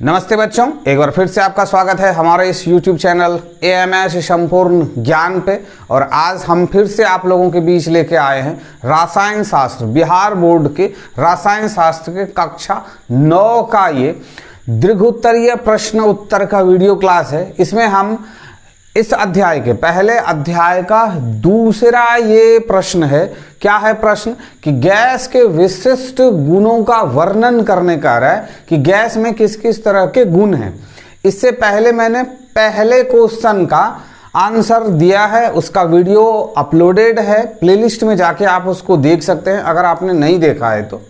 नमस्ते बच्चों, एक बार फिर से आपका स्वागत है हमारे इस YouTube चैनल AMS संपूर्ण ज्ञान पे। और आज हम फिर से आप लोगों के बीच लेके आए हैं रसायन शास्त्र, बिहार बोर्ड के रसायन शास्त्र के कक्षा 9 का ये दीर्घोत्तरीय प्रश्न उत्तर का वीडियो क्लास है। इसमें हम इस अध्याय के पहले अध्याय का दूसरा ये प्रश्न है। क्या है प्रश्न? कि गैस के विशिष्ट गुणों का वर्णन करने का रहा है कि गैस में किस किस तरह के गुण हैं। इससे पहले मैंने पहले क्वेश्चन का आंसर दिया है, उसका वीडियो अपलोडेड है, प्लेलिस्ट में जाके आप उसको देख सकते हैं अगर आपने नहीं देखा है तो।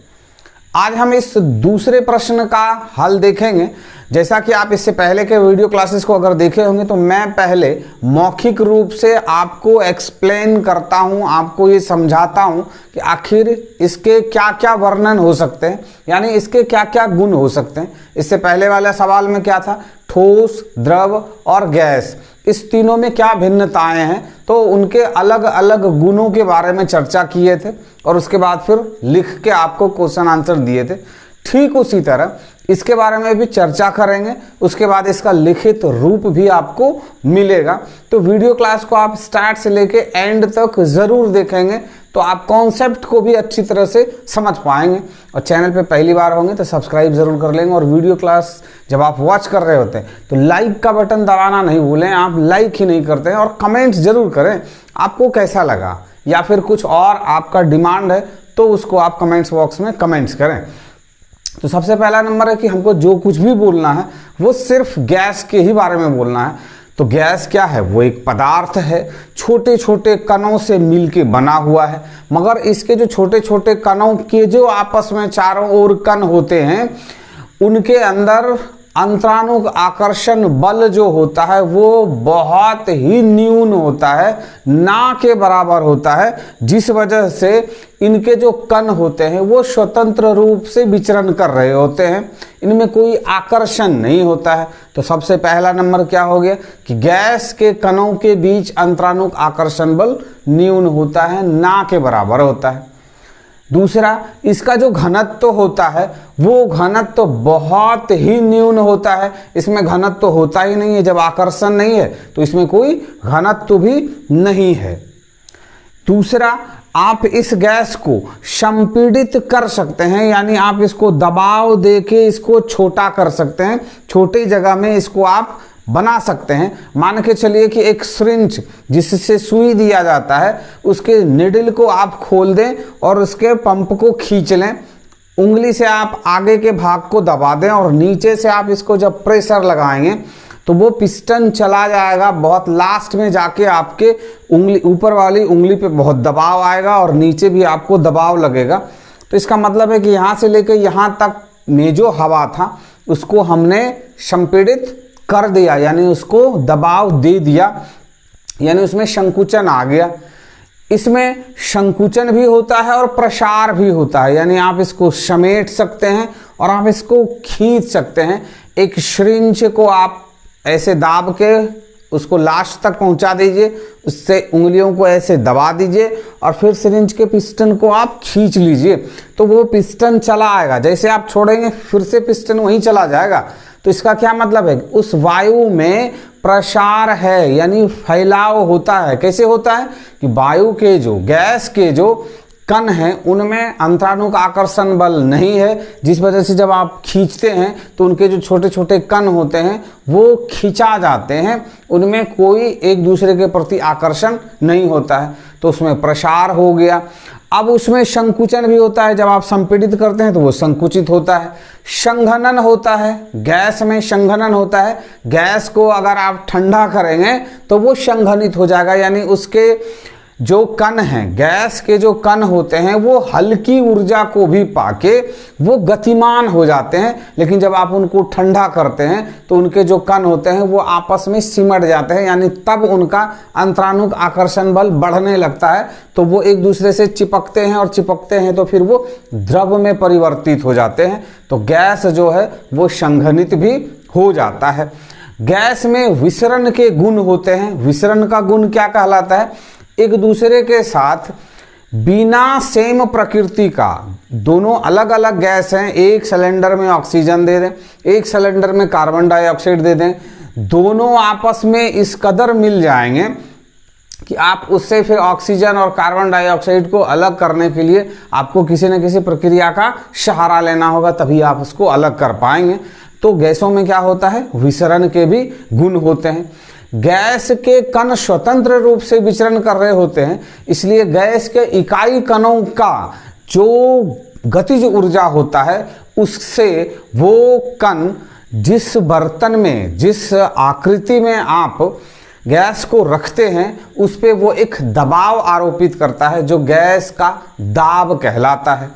आज हम इस दूसरे प्रश्न का हल देखेंगे। जैसा कि आप इससे पहले के वीडियो क्लासेस को अगर देखे होंगे तो मैं पहले मौखिक रूप से आपको एक्सप्लेन करता हूं, आपको ये समझाता हूं कि आखिर इसके क्या क्या वर्णन हो सकते हैं, यानी इसके क्या क्या गुण हो सकते हैं। इससे पहले वाला सवाल में क्या था? ठोस, द्रव और गैस, इस तीनों में क्या भिन्नताएं हैं, तो उनके अलग अलग गुणों के बारे में चर्चा किए थे और उसके बाद फिर लिख के आपको क्वेश्चन आंसर दिए थे। ठीक उसी तरह इसके बारे में भी चर्चा करेंगे, उसके बाद इसका लिखित रूप भी आपको मिलेगा। तो वीडियो क्लास को आप स्टार्ट से लेके एंड तक जरूर देखेंगे तो आप कॉन्सेप्ट को भी अच्छी तरह से समझ पाएंगे। और चैनल पे पहली बार होंगे तो सब्सक्राइब जरूर कर लेंगे। और वीडियो क्लास जब आप वॉच कर रहे होते हैं तो लाइक का बटन दबाना नहीं भूलें। आप लाइक ही नहीं करते हैं। और कमेंट्स जरूर करें, आपको कैसा लगा या फिर कुछ और आपका डिमांड है तो उसको आप कमेंट्स बॉक्स में कमेंट्स करें। तो सबसे पहला नंबर है कि हमको जो कुछ भी बोलना है वो सिर्फ गैस के ही बारे में बोलना है। तो गैस क्या है? वो एक पदार्थ है, छोटे छोटे कणों से मिलके बना हुआ है। मगर इसके जो छोटे छोटे कणों के जो आपस में चारों ओर कण होते हैं उनके अंदर अंतरानुक आकर्षण बल जो होता है वो बहुत ही न्यून होता है, ना के बराबर होता है, जिस वजह से इनके जो कण होते हैं वो स्वतंत्र रूप से विचरण कर रहे होते हैं, इनमें कोई आकर्षण नहीं होता है। तो सबसे पहला नंबर क्या हो गया कि गैस के कणों के बीच अंतरानुक आकर्षण बल न्यून होता है, ना के बराबर होता है। दूसरा, इसका जो घनत्व होता है वो घनत्व बहुत ही न्यून होता है, इसमें घनत्व होता ही नहीं है। जब आकर्षण नहीं है तो इसमें कोई घनत्व भी नहीं है। दूसरा, आप इस गैस को संपीड़ित कर सकते हैं, यानी आप इसको दबाव देके इसको छोटा कर सकते हैं, छोटी जगह में इसको आप बना सकते हैं। मान के चलिए कि एक सिरिंज जिससे सुई दिया जाता है उसके निडल को आप खोल दें और उसके पंप को खींच लें, उंगली से आप आगे के भाग को दबा दें और नीचे से आप इसको जब प्रेशर लगाएंगे तो वो पिस्टन चला जाएगा। बहुत लास्ट में जाके आपके उंगली, ऊपर वाली उंगली पे बहुत दबाव आएगा और नीचे भी आपको दबाव लगेगा। तो इसका मतलब है कि यहाँ से लेकर यहाँ तक में जो हवा था उसको हमने संपीड़ित कर दिया, यानी उसको दबाव दे दिया, यानी उसमें संकुचन आ गया। इसमें संकुचन भी होता है और प्रसार भी होता है, यानी आप इसको समेट सकते हैं और आप इसको खींच सकते हैं। एक सिरिंज को आप ऐसे दाब के उसको लास्ट तक पहुंचा दीजिए, उससे उंगलियों को ऐसे दबा दीजिए और फिर सिरिंज के पिस्टन को आप खींच लीजिए तो वो पिस्टन चला आएगा। जैसे आप छोड़ेंगे फिर से पिस्टन वहीं चला जाएगा। तो इसका क्या मतलब है? उस वायु में प्रसार है, यानी फैलाव होता है। कैसे होता है कि वायु के जो गैस के जो कण हैं उनमें अंतरानुक आकर्षण बल नहीं है, जिस वजह से जब आप खींचते हैं तो उनके जो छोटे छोटे कण होते हैं वो खिंचा जाते हैं, उनमें कोई एक दूसरे के प्रति आकर्षण नहीं होता है, तो उसमें प्रसार हो गया। अब उसमें संकुचन भी होता है, जब आप संपीड़ित करते हैं तो वो संकुचित होता है। संघनन होता है, गैस में संघनन होता है। गैस को अगर आप ठंडा करेंगे तो वो संघनित हो जाएगा, यानी उसके जो कण हैं, गैस के जो कण होते हैं वो हल्की ऊर्जा को भी पाके वो गतिमान हो जाते हैं। लेकिन जब आप उनको ठंडा करते हैं तो उनके जो कण होते हैं वो आपस में सिमट जाते हैं, यानी तब उनका अंतरानुक आकर्षण बल बढ़ने लगता है तो वो एक दूसरे से चिपकते हैं और चिपकते हैं तो फिर वो द्रव में परिवर्तित हो जाते हैं। तो गैस जो है वो संघनित भी हो जाता है। गैस में विसरण के गुण होते हैं। विसरण का गुण क्या कहलाता है? एक दूसरे के साथ बिना सेम प्रकृति का, दोनों अलग अलग गैस हैं, एक सिलेंडर में ऑक्सीजन दे दें, एक सिलेंडर में कार्बन डाइऑक्साइड दे दें, दोनों आपस में इस कदर मिल जाएंगे कि आप उससे फिर ऑक्सीजन और कार्बन डाइऑक्साइड को अलग करने के लिए आपको किसी न किसी प्रक्रिया का सहारा लेना होगा, तभी आप उसको अलग कर पाएंगे। तो गैसों में क्या होता है, विसरण के भी गुण होते हैं। गैस के कण स्वतंत्र रूप से विचरण कर रहे होते हैं, इसलिए गैस के इकाई कणों का जो गतिज ऊर्जा होता है उससे वो कण जिस बर्तन में, जिस आकृति में आप गैस को रखते हैं उस पे वो एक दबाव आरोपित करता है जो गैस का दाब कहलाता है।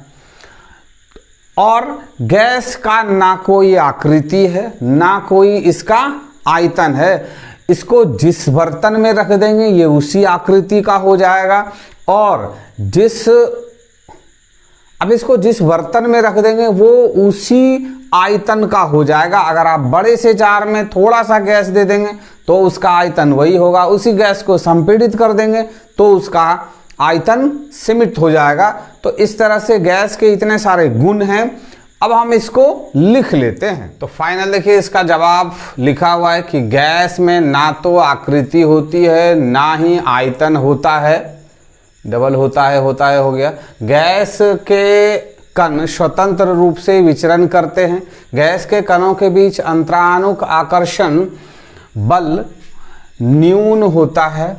और गैस का ना कोई आकृति है ना कोई इसका आयतन है, इसको जिस बर्तन में रख देंगे ये उसी आकृति का हो जाएगा, और इसको जिस बर्तन में रख देंगे वो उसी आयतन का हो जाएगा। अगर आप बड़े से जार में थोड़ा सा गैस दे देंगे तो उसका आयतन वही होगा, उसी गैस को संपीड़ित कर देंगे तो उसका आयतन सीमित हो जाएगा। तो इस तरह से गैस के इतने सारे गुण हैं। अब हम इसको लिख लेते हैं। तो फाइनल देखिए इसका जवाब लिखा हुआ है कि गैस में ना तो आकृति होती है ना ही आयतन होता है, डबल होता है हो गया। गैस के कण स्वतंत्र रूप से विचरण करते हैं, गैस के कणों के बीच अंतरानुक आकर्षण बल न्यून होता है,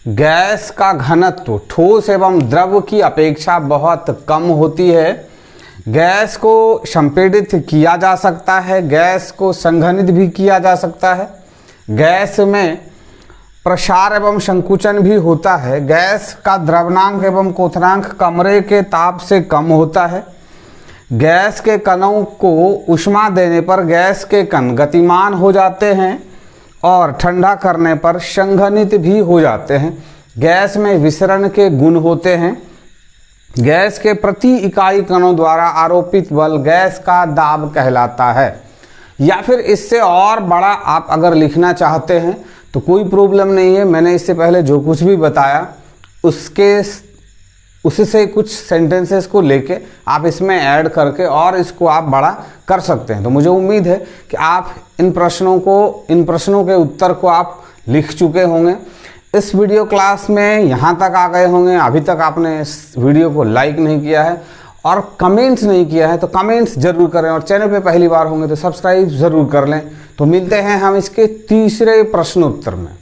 गैस का घनत्व ठोस एवं द्रव की अपेक्षा बहुत कम होती है, गैस को संपीड़ित किया जा सकता है, गैस को संघनित भी किया जा सकता है, गैस में प्रसार एवं संकुचन भी होता है, गैस का द्रवनांक एवं क्वथनांक कमरे के ताप से कम होता है, गैस के कणों को ऊष्मा देने पर गैस के कण गतिमान हो जाते हैं और ठंडा करने पर संघनित भी हो जाते हैं, गैस में विसरण के गुण होते हैं, गैस के प्रति इकाई कणों द्वारा आरोपित बल गैस का दाब कहलाता है। या फिर इससे और बड़ा आप अगर लिखना चाहते हैं तो कोई प्रॉब्लम नहीं है, मैंने इससे पहले जो कुछ भी बताया उससे कुछ सेंटेंसेस को लेके आप इसमें ऐड करके और इसको आप बड़ा कर सकते हैं। तो मुझे उम्मीद है कि आप इन प्रश्नों के उत्तर को आप लिख चुके होंगे। इस वीडियो क्लास में यहाँ तक आ गए होंगे, अभी तक आपने इस वीडियो को लाइक नहीं किया है और कमेंट्स नहीं किया है तो कमेंट्स जरूर करें, और चैनल पे पहली बार होंगे तो सब्सक्राइब जरूर कर लें। तो मिलते हैं हम इसके तीसरे प्रश्नोत्तर में।